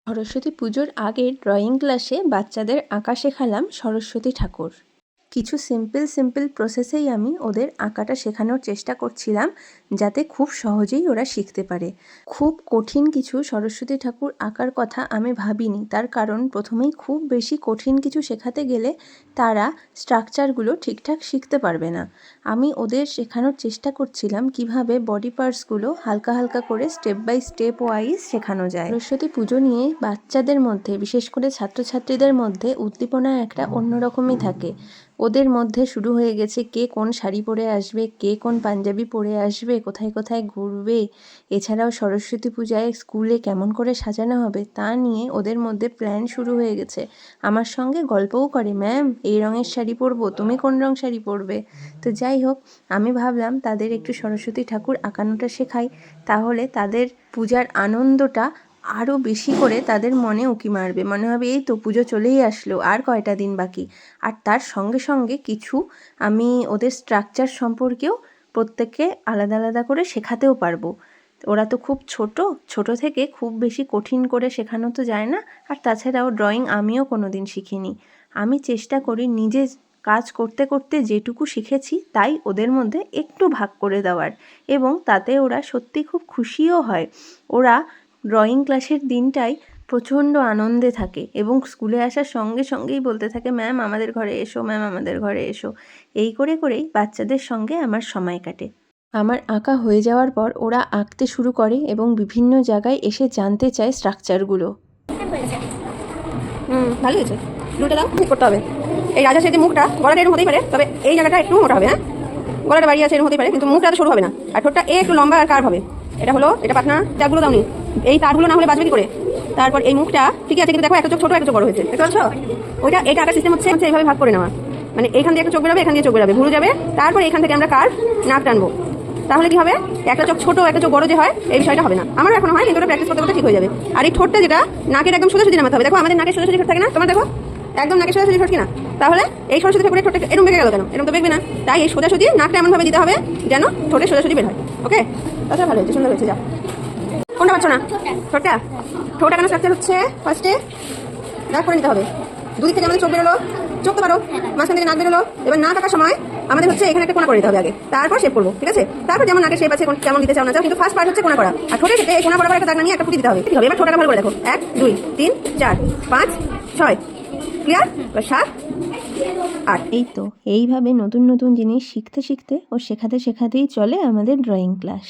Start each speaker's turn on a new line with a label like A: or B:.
A: সরস্বতী পুজোর আগে ড্রয়িং ক্লাসে বাচ্চাদের আঁকা শেখালাম সরস্বতী ঠাকুর। কিছু সিম্পল প্রসেসেই আমি ওদের আঁকাটা শেখানোর চেষ্টা করছিলাম, যাতে খুব সহজেই ওরা শিখতে পারে। খুব কঠিন কিছু সরস্বতী ঠাকুর আঁকার কথা আমি ভাবিনি, তার কারণ প্রথমেই খুব বেশি কঠিন কিছু শেখাতে গেলে তারা স্ট্রাকচারগুলো ঠিকঠাক শিখতে পারবে না। আমি ওদের শেখানোর চেষ্টা করছিলাম কিভাবে বডি পার্টসগুলো হালকা হালকা করে স্টেপ বাই স্টেপ ওয়াইজ শেখানো যায়। সরস্বতী পুজো নিয়ে বাচ্চাদের মধ্যে, বিশেষ করে ছাত্রছাত্রীদের মধ্যে উদ্দীপনা একটা অন্যরকমই থাকে। ওদের মধ্যে শুরু হয়ে গেছে কে কোন শাড়ি পরে আসবে, কে কোন পাঞ্জাবি পরে আসবে, কোথায় কোথায় ঘুরবে, এছাড়াও সরস্বতী পূজায় স্কুলে কেমন করে সাজানো হবে তা নিয়ে ওদের মধ্যে প্ল্যান শুরু হয়ে গেছে। আমার সঙ্গে গল্পও করে, ম্যাম এই রঙের শাড়ি পরবো, তুমি কোন রং শাড়ি পরবে। তো যাই হোক, আমি ভাবলাম তাদের একটু সরস্বতী ঠাকুর আঁকানোটা শেখাই, তাহলে তাদের পূজার আনন্দটা আরও বেশি করে তাদের মনে উঁকি মারবে। মনে হবে এই তো পুজো চলেই আসলো, আর কয়টা দিন বাকি। আর তার সঙ্গে সঙ্গে কিছু আমি ওদের স্ট্রাকচার সম্পর্কেও প্রত্যেককে আলাদা আলাদা করে শেখাতেও পারবো। ওরা তো খুব ছোট থেকে খুব বেশি কঠিন করে শেখানো তো যায় না। আর তাছাড়াও ড্রয়িং আমিও কোনো দিন শিখিনি। আমি চেষ্টা করি নিজে কাজ করতে করতে যেটুকু শিখেছি তাই ওদের মধ্যে একটু ভাগ করে দেওয়ার, এবং তাতে ওরা সত্যি খুব খুশিও হয়। ওরা ড্রয়িং ক্লাসের দিনটাই প্রচণ্ড আনন্দে থাকে এবং স্কুলে আসার সঙ্গে সঙ্গেই বলতে থাকে, ম্যাম আমাদের ঘরে এসো, ম্যাম আমাদের ঘরে এসো। এই করে করেই বাচ্চাদের সঙ্গে আমার সময় কাটে। আমার আঁকা হয়ে যাওয়ার পর ওরা আঁকতে শুরু করে এবং বিভিন্ন জায়গায় এসে জানতে চায় স্ট্রাকচারগুলো।
B: ভালো হয়েছে। দুটো দাও, ঠিক করতে হবে। এই রাজা সেটি মুখটা গলাটা এরকম হতেই পারে, তবে এই জায়গাটা একটু মোটা হবে। হ্যাঁ, গলাটা বাড়িয়ে আছে এরকম হতেই পারে, কিন্তু মুখটা তো সরু হবে না। আর ঠোঁটটা একটু লম্বা আর কার্ভ হবে। এটা হলো, এটা পাতনা চাকগুলো দাওনি, এই তারগুলো না হলে বাজবে কি করে। তারপর এই মুখটা ঠিকই আছে, কিন্তু দেখো একটা চোখ ছোট একটা চোখ বড় হয়েছে, দেখতে পাচ্ছ? ওইটা এটা আঁকার সিস্টেম হচ্ছে এইভাবে ভাগ করে নেওয়া। মানে এখান দিয়ে একটা চোখ বেরোবে, এখান দিয়ে চোখ বেরোবে, ভুরু যাবে, তারপর এখান থেকে আমরা কার্ভ নাক টানবো। তাহলে কি হবে, একটা চোখ ছোট একটা চোখ বড় যে হয় এই বিষয়টা হবে না। আমারও এখন হয়, কিন্তু ওটা প্র্যাকটিস করতে করতে ঠিক হয়ে যাবে। আর এই ঠোঁটটা যেটা নাকের একদম সোজাসুজি নামাতে হবে। দেখো আমাদের নাকের সোজাসুজি ঠোঁট থাকে না, তোমার দেখো একদম নাকের সোজাসুজি ঠোঁট কিনা। তাহলে এই সরস্বতী ঠাকুরের ঠোঁটটা এরকম বেঁকে গেল কেন? এরকম তো বেঁকবে না। তাই এই সোজাসুজি নাকটা এমনভাবে দিতে হবে যেন ঠোঁটের সোজাসুজি বের হয়। ওকে, তাছাড়া ভালো হয়েছে, সুন্দর হয়েছে। যাও, কোনটা পাচ্ছ না? ঠোঁটটা ঠোঁট আঁকানো স্ট্রাকচার হচ্ছে ফার্স্টে দাগ করে নিতে হবে। দুদিক থেকে আমাদের চোখ বেরোলো, চোখ তো পারো, মাঝখান থেকে নাক বেরোলো। এবার নাক আঁকার সময় আমাদের হচ্ছে এখানে একটা কোনা করে দিতে হবে আগে, তারপর শেপ করবো। ঠিক আছে? তারপর যেমন নাকের শেপ আছে কেমন দিতে চাও না চাও, কিন্তু ফার্স্ট পার্ট হচ্ছে কোনা করা। আর ঠোঁটের ক্ষেত্রে এই কোনা বরাবর একটা দাগ নিয়ে একটা পুঁতি দিতে হবে। ঠিক হবে? এবার ঠোঁটটা ভালো করে দেখো, 1 2 3 4 5 6, ক্লিয়ার? এবার 7 8।
A: এই তো এইভাবে নতুন নতুন জিনিস শিখতে শিখতে ও শেখাতে শেখাতেই চলে আমাদের ড্রয়িং ক্লাস।